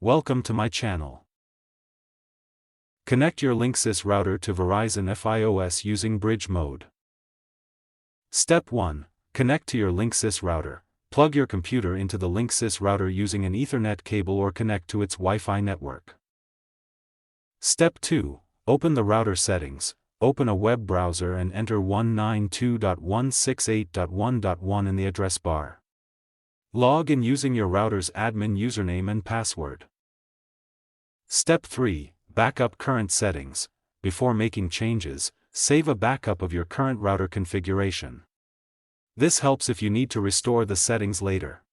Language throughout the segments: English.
Welcome to my channel. Connect your Linksys router to Verizon FiOS using bridge mode. Step 1. Connect to your Linksys router. Plug your computer into the Linksys router using an Ethernet cable or connect to its Wi-Fi network. Step 2. Open the router settings. Open a web browser and enter 192.168.1.1 in the address bar. Log in using your router's admin username and password. Step 3. Backup current settings. Before making changes, save a backup of your current router configuration. This helps if you need to restore the settings later.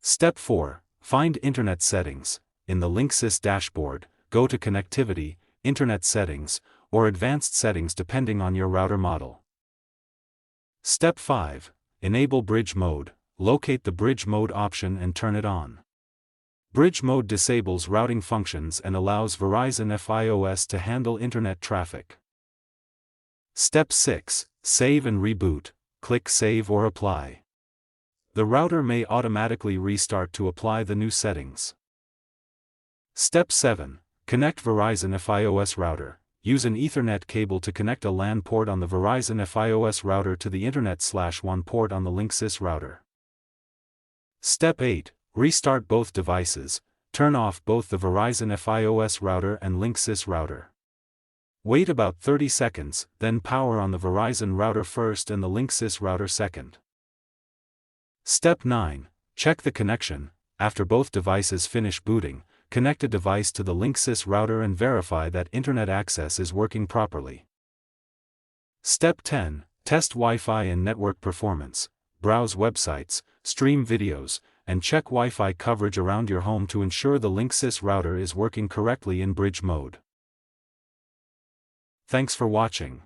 Step 4. Find Internet settings. In the Linksys dashboard, go to Connectivity, Internet settings, or Advanced settings depending on your router model. Step 5. Enable bridge mode. Locate the bridge mode option and turn it on. Bridge mode disables routing functions and allows Verizon FiOS to handle internet traffic. Step 6. Save and reboot. Click Save or Apply. The router may automatically restart to apply the new settings. Step 7. Connect Verizon FiOS router. Use an Ethernet cable to connect a LAN port on the Verizon FiOS router to the Internet/WAN port on the Linksys router. Step 8. Restart both devices. Turn off both the Verizon FiOS router and Linksys router. Wait about 30 seconds, then power on the Verizon router first and the Linksys router second. Step 9. Check the connection. After both devices finish booting, connect a device to the Linksys router and verify that internet access is working properly. Step 10. Test Wi-Fi and network performance. Browse websites, stream videos, and check Wi-Fi coverage around your home to ensure the Linksys router is working correctly in bridge mode. Thanks for watching.